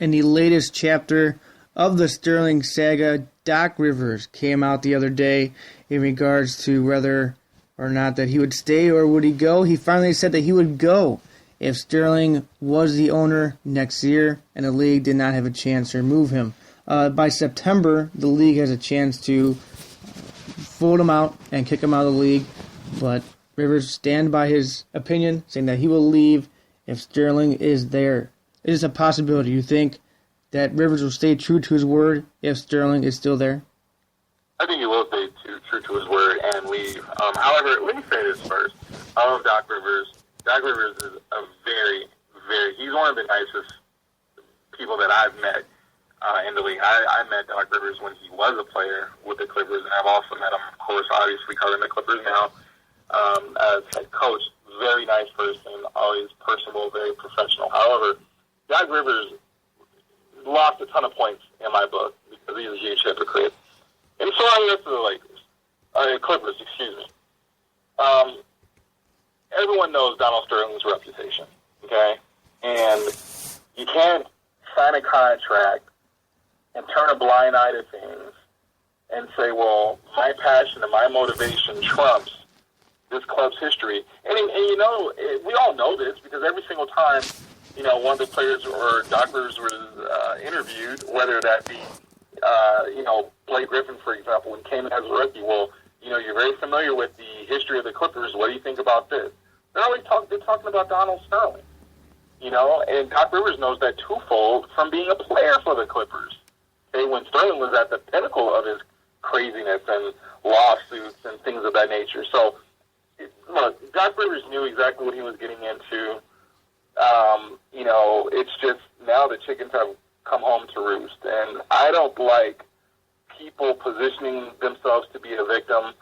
in the latest chapter of the Sterling saga, Doc Rivers came out the other day in regards to whether or not that he would stay or would he go. He finally said that he would go if Sterling was the owner next year and the league did not have a chance to remove him. By September, the league has a chance to vote him out and kick him out of the league, but Rivers stand by his opinion, saying that he will leave if Sterling is there. It is a possibility. You think that Rivers will stay true to his word if Sterling is still there? I think he will stay true to his word and leave. However, let me say this first. I love Doc Rivers. Doc Rivers is a he's one of the nicest people that I've met in the league. I met Doc Rivers when he was a player with the Clippers, and I've also met him, of course, obviously covering the Clippers now as head coach. Very nice person, always personable, very professional. However, Doc Rivers lost a ton of points in my book because he's a huge hypocrite. And so are the rest of the Lakers. Clippers, excuse me. Everyone knows Donald Sterling's reputation, okay? And you can't sign a contract and turn a blind eye to things and say, well, my passion and my motivation trumps this club's history. And you know, we all know this because every single time, you know, one of the players or Doc Rivers was interviewed, whether that be, you know, Blake Griffin, for example, when he came in as a rookie, well, you know, you're very familiar with the history of the Clippers. What do you think about this? They're talking about Donald Sterling, you know, and Doc Rivers knows that twofold from being a player for the Clippers. Okay, when Sterling was at the pinnacle of his craziness and lawsuits and things of that nature. So, look, Doc Rivers knew exactly what he was getting into. You know, it's just now the chickens have come home to roost. And I don't like people positioning themselves to be a victim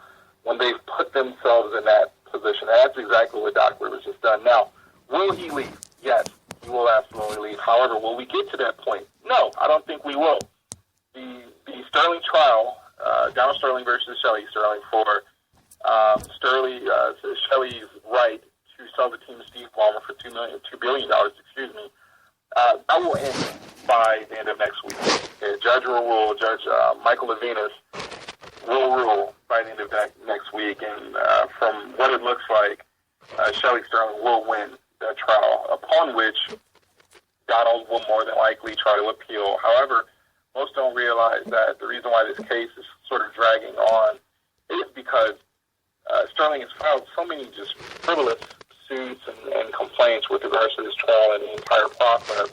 when they've put themselves in that position. And that's exactly what Doc Rivers has done. Now, will he leave? Yes, he will absolutely leave. However, will we get to that point? No, I don't think we will. The Sterling trial, Donald Sterling versus Shelley Sterling for Shelley's right to sell the team to Steve Ballmer for $2 billion, that will end by the end of next week. Okay, Judge Michael Levinas will rule by the end of next week, and from what it looks like, Shelley Sterling will win the trial, upon which Donald will more than likely try to appeal. However, most don't realize that the reason why this case is sort of dragging on is because Sterling has filed so many just frivolous suits and complaints with regards to this trial and the entire process.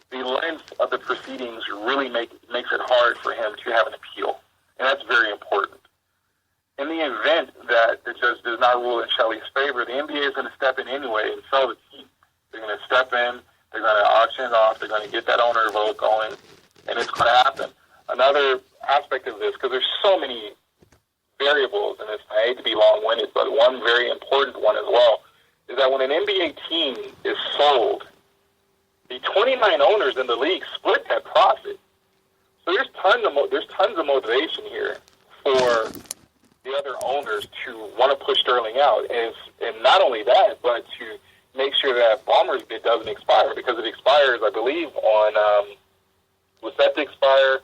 The length of the proceedings really makes it hard for him to have an appeal, and that's very important. In the event that the judge does not rule in Shelley's favor, the NBA is going to step in anyway and sell the team. They're going to step in, they're going to auction it off, they're going to get that owner vote going, and it's going to happen. Another aspect of this, because there's so many variables in this, I hate to be long-winded, but one very important one as well, is that when an NBA team is sold, the 29 owners in the league split that profit. So there's tons of motivation here for the other owners to want to push Sterling out, and not only that, but to make sure that Ballmer's bid doesn't expire, because it expires, I believe, on was set to expire,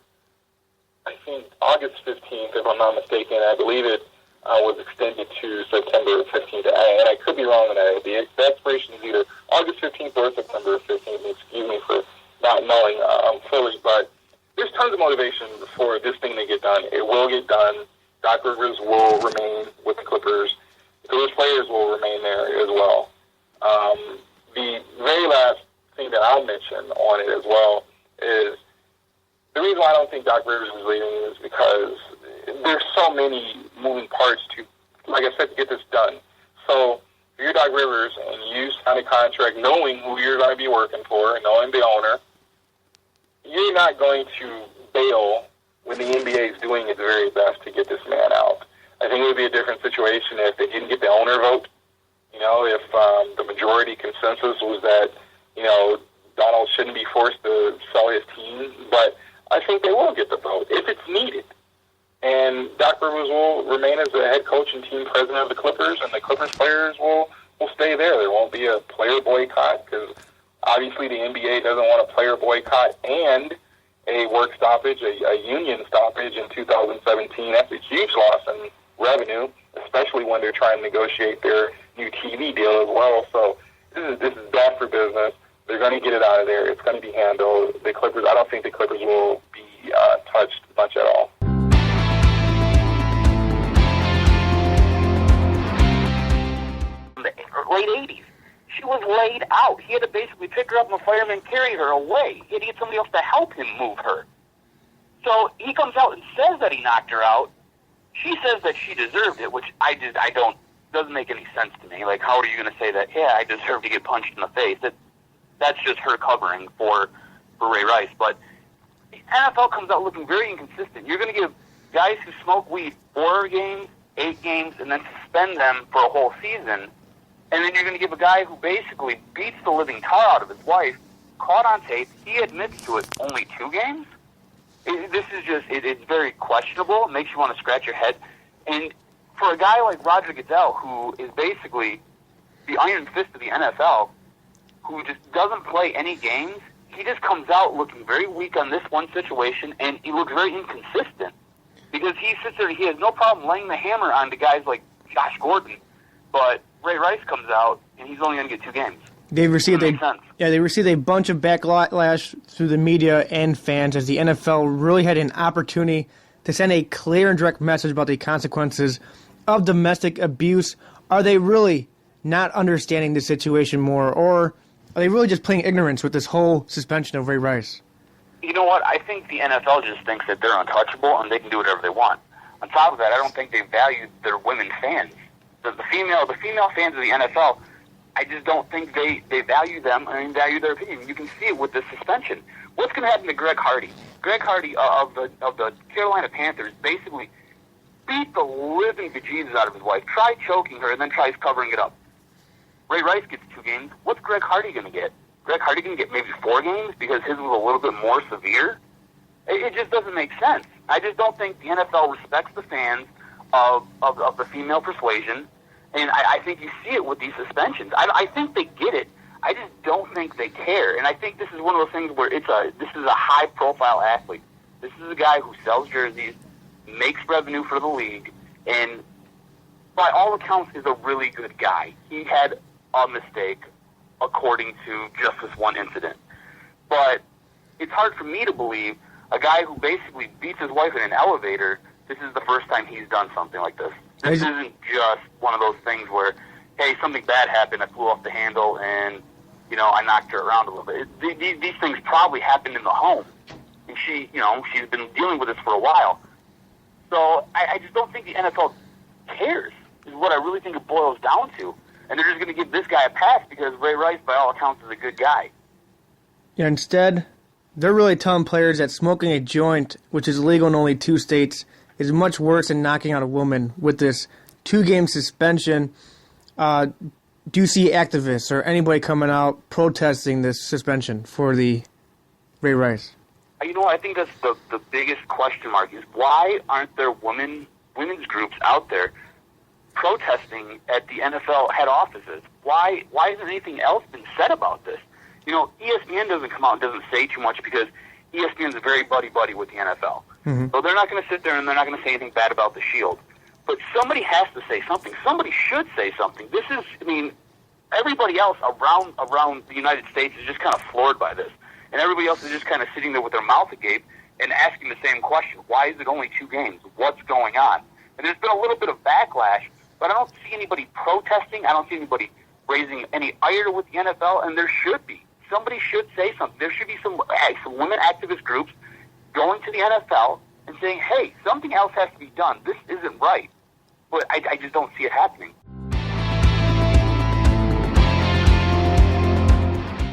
I think, August 15th, if I'm not mistaken. I believe it was extended to September 15th, and I could be wrong on that. The expiration is either August 15th or September 15th. Excuse me for not knowing fully, but there's tons of motivation for this thing to get done. It will get done. Doc Rivers will remain with the Clippers. The Clippers players will remain there as well. The very last thing that I'll mention on it as well is the reason why I don't think Doc Rivers is leaving is because there's so many moving parts to, like I said, to get this done. So if you're Doc Rivers and you sign a contract knowing who you're going to be working for and knowing the owner, you're not going to bail when the NBA is doing its very best to get this man out. I think it would be a different situation if they didn't get the owner vote. You know, if the majority consensus was that, you know, Donald shouldn't be forced to sell his team, but I think they will get the vote if it's needed. And Doc Rivers will remain as the head coach and team president of the Clippers, and the Clippers players will stay there. There won't be a player boycott because Obviously, the NBA doesn't want a player boycott and a work stoppage, a union stoppage in 2017. That's a huge loss in revenue, especially when they're trying to negotiate their new TV deal as well. So this is bad for business. They're going to get it out of there. It's going to be handled. The Clippers, I don't think the Clippers will be touched much at all. In the late 80s, she was laid out. He had to basically pick her up and a fireman carry her away. He had to get somebody else to help him move her. So he comes out and says that he knocked her out. She says that she deserved it, which doesn't make any sense to me. Like, how are you going to say that, yeah, I deserve to get punched in the face? That's just her covering for Ray Rice. But the NFL comes out looking very inconsistent. You're going to give guys who smoke weed 4 games, 8 games, and then suspend them for a whole season. And then you're going to give a guy who basically beats the living tar out of his wife, caught on tape, he admits to it, only 2 games? It's very questionable. It makes you want to scratch your head. And for a guy like Roger Goodell, who is basically the iron fist of the NFL, who just doesn't play any games, he just comes out looking very weak on this one situation, and he looks very inconsistent. Because he sits there, he has no problem laying the hammer on to guys like Josh Gordon, but Ray Rice comes out, and he's only going to get 2 games. They received a bunch of backlash through the media and fans as the NFL really had an opportunity to send a clear and direct message about the consequences of domestic abuse. Are they really not understanding the situation more, or are they really just playing ignorance with this whole suspension of Ray Rice? You know what? I think the NFL just thinks that they're untouchable and they can do whatever they want. On top of that, I don't think they value their women fans. The female fans of the NFL, I just don't think they value them and value their opinion. You can see it with this suspension. What's going to happen to Greg Hardy? Greg Hardy of the Carolina Panthers basically beat the living bejesus out of his wife, tried choking her, and then tries covering it up. Ray Rice gets 2 games. What's Greg Hardy going to get? Greg Hardy going to get maybe 4 games because his was a little bit more severe? It just doesn't make sense. I just don't think the NFL respects the fans of the female persuasion, and I think you see it with these suspensions. I think they get it. I just don't think they care, and I think this is one of those things where this is a high-profile athlete. This is a guy who sells jerseys, makes revenue for the league, and by all accounts is a really good guy. He had a mistake, according to just this one incident. But it's hard for me to believe a guy who basically beats his wife in an elevator, this is the first time he's done something like this. This isn't just one of those things where, hey, something bad happened, I flew off the handle, and, I knocked her around a little bit. These things probably happened in the home. And she's been dealing with this for a while. So I just don't think the NFL cares, is what I really think it boils down to. And they're just going to give this guy a pass because Ray Rice, by all accounts, is a good guy. Yeah, instead, they're really telling players that smoking a joint, which is legal in only 2 states, is much worse than knocking out a woman with this 2-game suspension. Do you see activists or anybody coming out protesting this suspension for the Ray Rice? I think that's the biggest question mark is why aren't there women's groups out there protesting at the NFL head offices? Why hasn't anything else been said about this? ESPN doesn't come out and doesn't say too much because ESPN is very buddy-buddy with the NFL. Mm-hmm. So they're not going to sit there and they're not going to say anything bad about the Shield. But somebody has to say something. Somebody should say something. This is, everybody else around the United States is just kind of floored by this. And everybody else is just kind of sitting there with their mouth agape and asking the same question. Why is it only 2 games? What's going on? And there's been a little bit of backlash, but I don't see anybody protesting. I don't see anybody raising any ire with the NFL, and there should be. Somebody should say something. There should be some women activist groups going to the NFL and saying, hey, something else has to be done. This isn't right. But I just don't see it happening.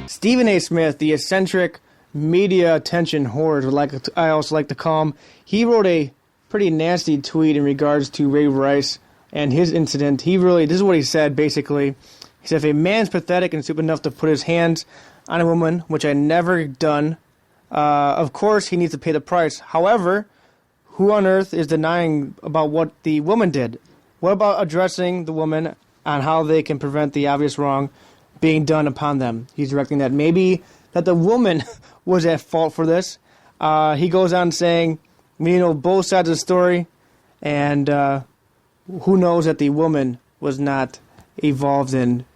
Stephen A. Smith, the eccentric media attention whore, I also like to call him, he wrote a pretty nasty tweet in regards to Ray Rice and his incident. This is what he said, basically. He said, if a man's pathetic and stupid enough to put his hands on a woman, which I never done, of course he needs to pay the price. However, who on earth is denying about what the woman did? What about addressing the woman on how they can prevent the obvious wrong? being done upon them. He's directing that maybe that the woman was at fault for this. He goes on saying, we know both sides of the story, and who knows that the woman was not involved in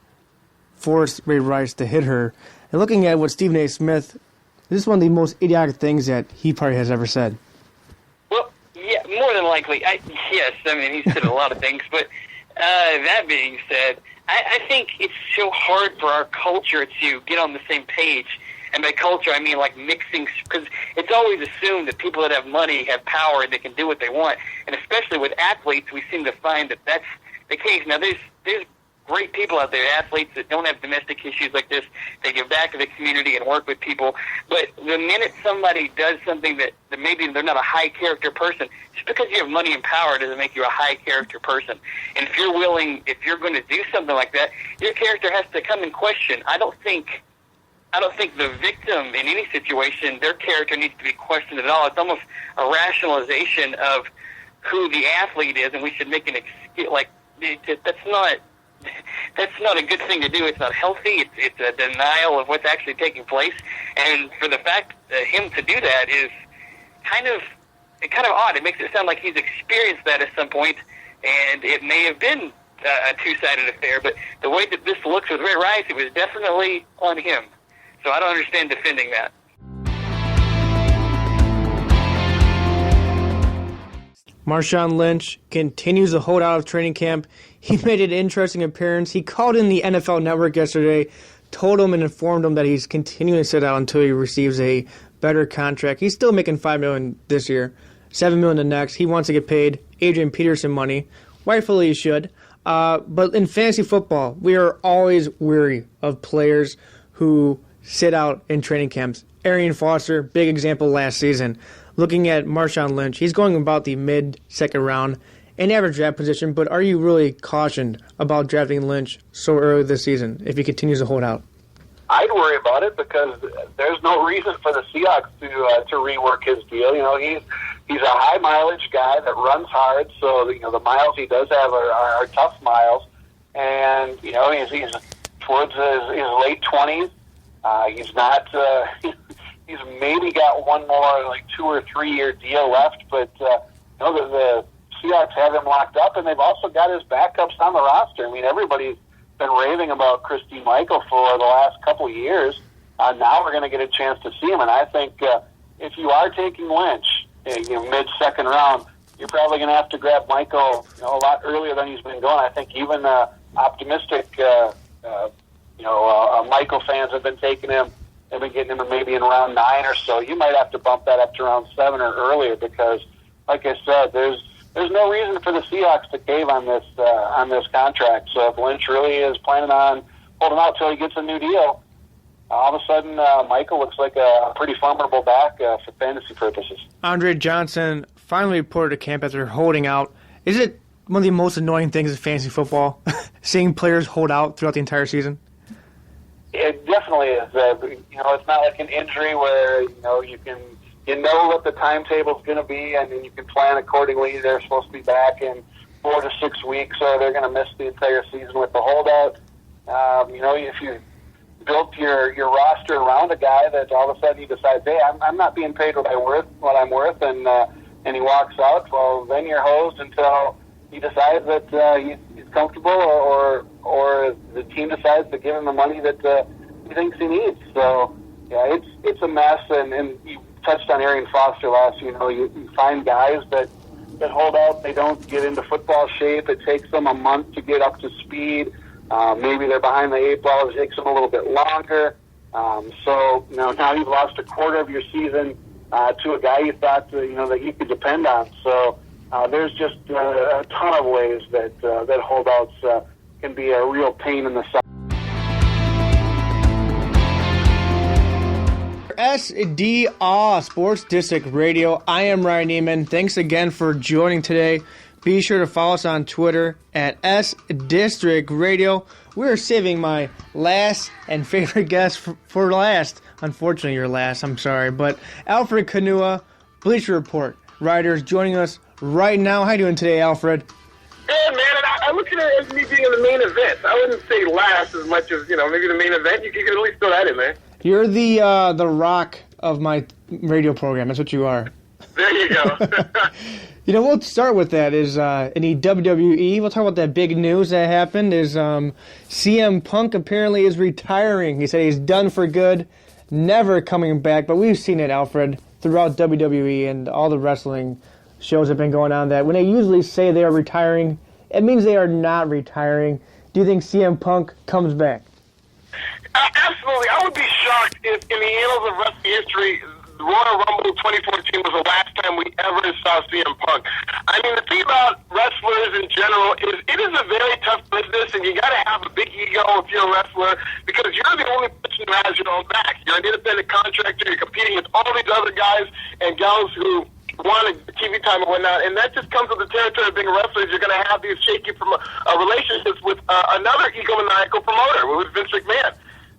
forced Ray Rice to hit her. And looking at what Stephen A. Smith, this is one of the most idiotic things that he probably has ever said. Well, yeah, more than likely. Yes, I mean, he's said a lot of things, but that being said, I think it's so hard for our culture to get on the same page. And by culture, I mean like mixing, because it's always assumed that people that have money have power and they can do what they want. And especially with athletes, we seem to find that that's the case. Now, there's great people out there, athletes that don't have domestic issues like this. They give back to the community and work with people. But the minute somebody does something that maybe they're not a high-character person, just because you have money and power doesn't make you a high-character person. And if you're going to do something like that, your character has to come in question. I don't think the victim in any situation, their character needs to be questioned at all. It's almost a rationalization of who the athlete is, and we should make an excuse. Like, that's not a good thing to do. It's not healthy. It's a denial of what's actually taking place. And for the fact him to do that is kind of odd. It makes it sound like he's experienced that at some point, and it may have been a two-sided affair. But the way that this looks with Ray Rice, it was definitely on him. So I don't understand defending that. Marshawn Lynch continues to hold out of training camp. He made an interesting appearance. He called in the NFL Network yesterday, told him and informed him that he's continuing to sit out until he receives a better contract. He's still making $5 million this year, $7 million the next. He wants to get paid Adrian Peterson money. Rightfully he should. But in fantasy football, we are always weary of players who sit out in training camps. Arian Foster, big example last season. Looking at Marshawn Lynch, he's going about the mid-second round in average draft position, but are you really cautioned about drafting Lynch so early this season if he continues to hold out? I'd worry about it because there's no reason for the Seahawks to rework his deal. You know, he's a high mileage guy that runs hard, so you know the miles he does have are tough miles, and you know he's towards his late 20s. He's not. He's maybe got one more like 2 or 3 year deal left, but you know the Seahawks have him locked up, and they've also got his backups on the roster. I mean, everybody's been raving about Christine Michael for the last couple of years. Now we're going to get a chance to see him, and I think if you are taking Lynch, mid-second round, you're probably going to have to grab Michael a lot earlier than he's been going. I think even optimistic, Michael fans have been taking him. They've been getting him maybe in round 9 or so. You might have to bump that up to round 7 or earlier because, like I said, there's no reason for the Seahawks to cave on this contract. So if Lynch really is planning on holding out till he gets a new deal, all of a sudden Michael looks like a pretty formidable back for fantasy purposes. Andre Johnson finally reported to camp after holding out. Is it one of the most annoying things in fantasy football, seeing players hold out throughout the entire season? It definitely is. It's not like an injury where you know what the timetable is going to be, and then you can plan accordingly. They're supposed to be back in 4 to 6 weeks, or they're going to miss the entire season with the holdout. If you built your roster around a guy that all of a sudden he decides, hey, I'm not being paid what I'm worth, and he walks out, well, then you're hosed until he decides that he's comfortable, or the team decides to give him the money that he thinks he needs. So, yeah, it's a mess, and you touched on Arian Foster last. You find guys that hold out. They don't get into football shape. It takes them a month to get up to speed. Maybe they're behind the 8 ball. It takes them a little bit longer. So now you've lost a quarter of your season to a guy you thought that you could depend on. So there's just a ton of ways that holdouts can be a real pain in the side. SDR Sports District Radio. I am Ryan Neiman. Thanks again for joining today. Be sure to follow us on Twitter at SDistrict Radio. We're saving my last and favorite guest for last. Unfortunately, you're last. I'm sorry. But Alfred Konuwa, Bleacher Report writer, is joining us right now. How you doing today, Alfred? Good, man. And I was looking at it as me being in the main event. I wouldn't say last as much as, maybe the main event. You could at least throw that in there. You're the Rock of my radio program. That's what you are. There you go. We'll start with that is in the WWE. We'll talk about that big news that happened is CM Punk apparently is retiring. He said he's done for good, never coming back. But we've seen it, Alfred, throughout WWE and all the wrestling shows have been going on that when they usually say they are retiring, it means they are not retiring. Do you think CM Punk comes back? Absolutely. I would be shocked if in the annals of wrestling history, Royal Rumble 2014 was the last time we ever saw CM Punk. I mean, the thing about wrestlers in general is it is a very tough business, and you got to have a big ego if you're a wrestler because you're the only person who has your own back. You're an independent contractor. You're competing with all these other guys and gals who want TV time and whatnot, and that just comes with the territory of being a wrestler. You're going to have these shaky relationships with another egomaniacal promoter, with Vince McMahon.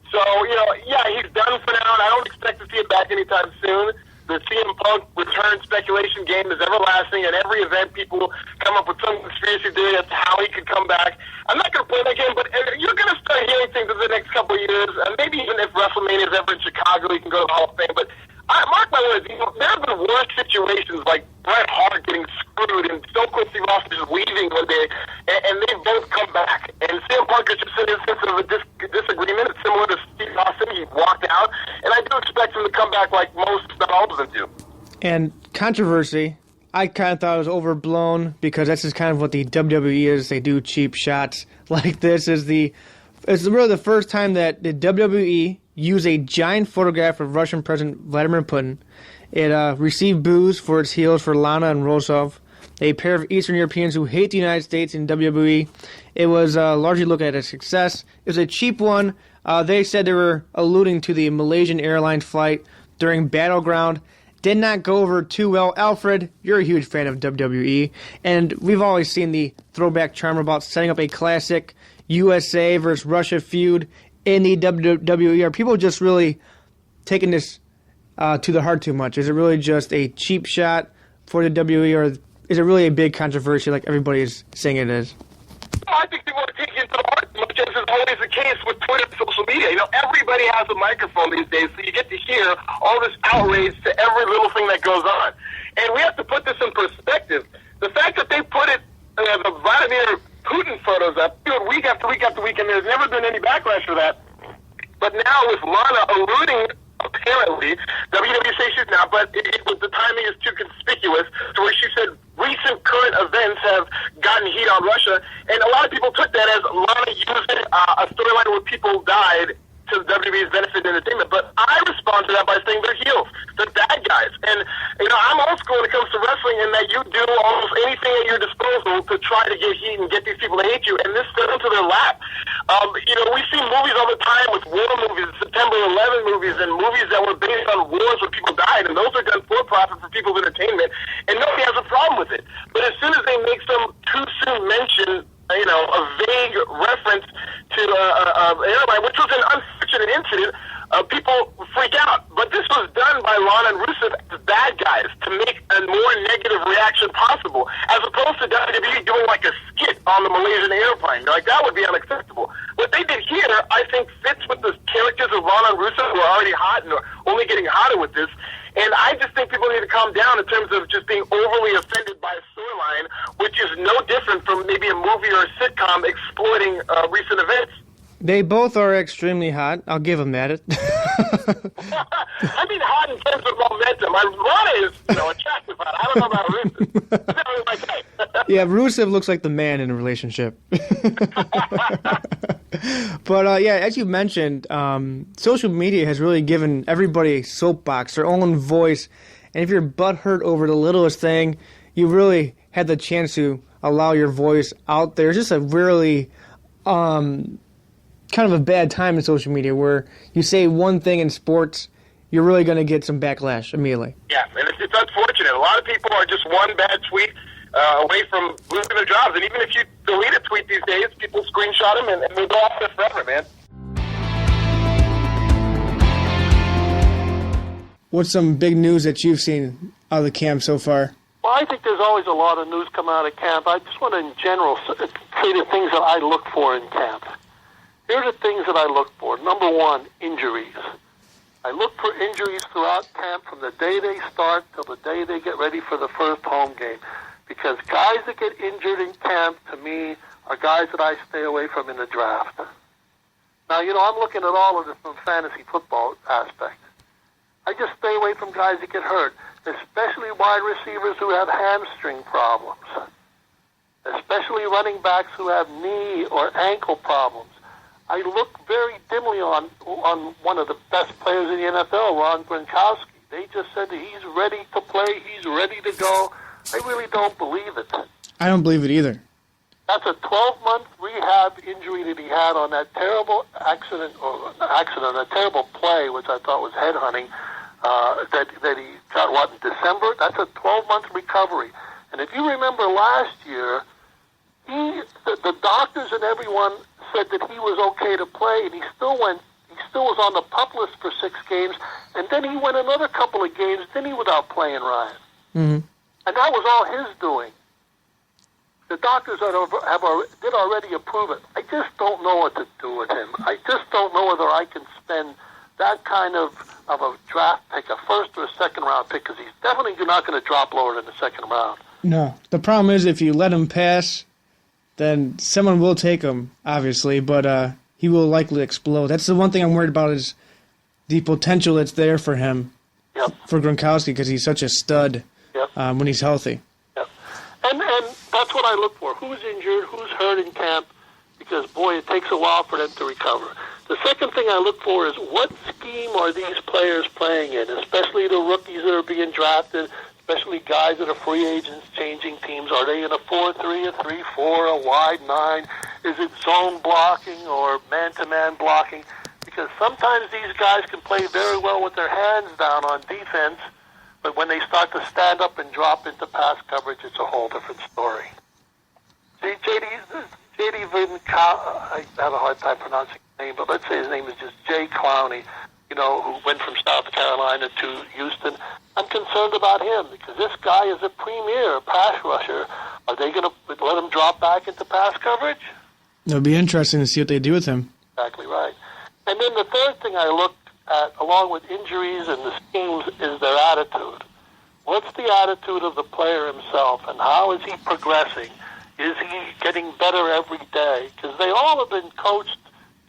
So, he's done for now, and I don't expect to see it back anytime soon. The CM Punk return speculation game is everlasting. At every event, people come up with some conspiracy theory as to how he could come back. I'm not going to play that game, but you're going to start hearing things in the next couple of years. Maybe even if WrestleMania is ever in Chicago, he can go to the Hall of Fame. But mark my words, there have been worse situations like Bret Hart getting screwed and Stone Cold Steve Austin just leaving one day, and they both come back. And CM Punk is just an instance of a disagreement. It's similar to Steve Austin. He walked out, and I do expect him to come back like most, if not all of them do. And controversy, I kind of thought it was overblown because that's just kind of what the WWE is. They do cheap shots like this. It's really the first time that the WWE used a giant photograph of Russian President Vladimir Putin. It received boos for its heels for Lana and Rosov, a pair of Eastern Europeans who hate the United States in WWE. It was largely looked at as a success. It was a cheap one. They said they were alluding to the Malaysian Airlines flight during Battleground. Did not go over too well. Alfred, you're a huge fan of WWE, and we've always seen the throwback charm about setting up a classic USA versus Russia feud in the WWE. Are people just really taking this to the heart too much? Is it really just a cheap shot for the WWE, or is it really a big controversy like everybody is saying it is? I think people are taking it to the heart, much as is always the case with Twitter and social media. Everybody has a microphone these days, so you get to hear all this outrage to every little thing that goes on. And we have to put this in perspective. The fact that they put it, the Vladimir Putin photos up week after week after week, and there's never been any backlash for that. But now with Lana alluding, apparently, WWE says she's not, but the timing is too conspicuous to where she said recent current events have gotten heat on Russia, and a lot of people took that as Lana using a storyline where people died to WWE's benefit and entertainment. But I respond to that by saying they're heels. They're bad guys. And, I'm old school when it comes to wrestling in that you do almost anything at your disposal to try to get heat and get these people to hate you, and this fell into their lap. We see movies all the time with war movies, September 11 movies, and movies that were based on wars where people died, and those are done for profit for people's entertainment, and nobody has a problem with it. But as soon as they make some too soon mention, a vague reference to an airline, which was an unfortunate incident, people freak out. But this was done by Lana and Rusev as bad guys to make a more negative reaction possible, as opposed to WWE doing like a skit on the Malaysian airplane. That would be unacceptable. What they did here, I think, fits with the characters of Lana and Rusev, who are already hot and are only getting hotter with this. And I just think people need to calm down in terms of just being overly offended by a storyline, which is no different from maybe a movie or a sitcom exploiting recent events. They both are extremely hot. I'll give them that. I mean hot in terms of momentum. Lana is, attractive hot. I don't know about Rusev. That's not really my type. Yeah, Rusev looks like the man in a relationship. But, as you mentioned, social media has really given everybody a soapbox, their own voice. And if you're butthurt over the littlest thing, you really had the chance to allow your voice out there. It's just a really kind of a bad time in social media where you say one thing in sports, you're really going to get some backlash immediately. Yeah, and it's unfortunate. A lot of people are just one bad tweet away from losing their jobs. And even if you delete a tweet these days, people screenshot them and they go off there forever, man. What's some big news that you've seen out of the camp so far? Well, I think there's always a lot of news coming out of camp. I just want to, in general, say the things that I look for in camp. Here are the things that I look for. Number one, injuries. I look for injuries throughout camp from the day they start till the day they get ready for the first home game. Because guys that get injured in camp, to me, are guys that I stay away from in the draft. Now, I'm looking at all of this from a fantasy football aspect. I just stay away from guys that get hurt, especially wide receivers who have hamstring problems, especially running backs who have knee or ankle problems. I look very dimly on one of the best players in the NFL, Ron Gronkowski. They just said that he's ready to play, he's ready to go. I really don't believe it. I don't believe it either. That's a 12-month rehab injury that he had on that terrible a terrible play, which I thought was headhunting, that he got, in December? That's a 12-month recovery. And if you remember last year, the doctors and everyone said that he was okay to play, and he still was on the PUP list for 6 games, and then he went another couple of games, without playing, Ryan. Mm-hmm. And that was all his doing. The doctors did already approve it. I just don't know what to do with him. I just don't know whether I can spend that kind of a draft pick, a first or a second round pick, because he's definitely not going to drop lower than the second round. No. The problem is if you let him pass, then someone will take him, obviously, but he will likely explode. That's the one thing I'm worried about is the potential that's there for him, for Gronkowski, because he's such a stud when he's healthy. Yep. And that's what I look for. Who's injured, who's hurt in camp, because, boy, it takes a while for them to recover. The second thing I look for is what scheme are these players playing in, especially the rookies that are being drafted, especially guys that are free agents changing teams. Are they in a 4-3, a 3-4, a wide 9? Is it zone blocking or man-to-man blocking? Because sometimes these guys can play very well with their hands down on defense, but when they start to stand up and drop into pass coverage, it's a whole different story. See, J.D. I have a hard time pronouncing his name, but let's say his name is just Jay Clowney, who went from South Carolina to Houston. I'm concerned about him because this guy is a premier pass rusher. Are they going to let him drop back into pass coverage? It'll be interesting to see what they do with him. Exactly right. And then the third thing I look at, along with injuries and the schemes, is their attitude. What's the attitude of the player himself, and how is he progressing? Is he getting better every day? Because they all have been coached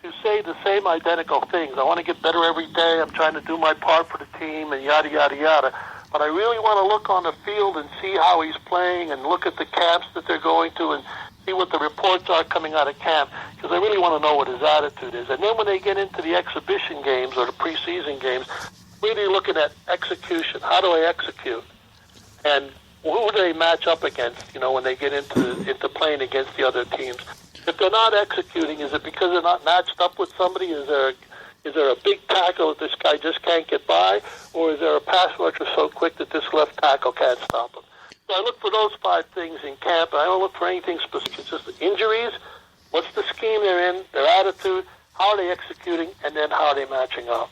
to say the same identical things. I want to get better every day. I'm trying to do my part for the team, and yada, yada, yada. But I really want to look on the field and see how he's playing and look at the camps that they're going to and see what the reports are coming out of camp, because I really want to know what his attitude is. And then when they get into the exhibition games or the preseason games, really looking at execution. How do I execute? And who do they match up against, when they get into playing against the other teams? If they're not executing, is it because they're not matched up with somebody? Is there a big tackle that this guy just can't get by? Or is there a pass rusher so quick that this left tackle can't stop him? So I look for those 5 things in camp, and I don't look for anything specific. It's just the injuries, what's the scheme they're in, their attitude, how are they executing, and then how are they matching up.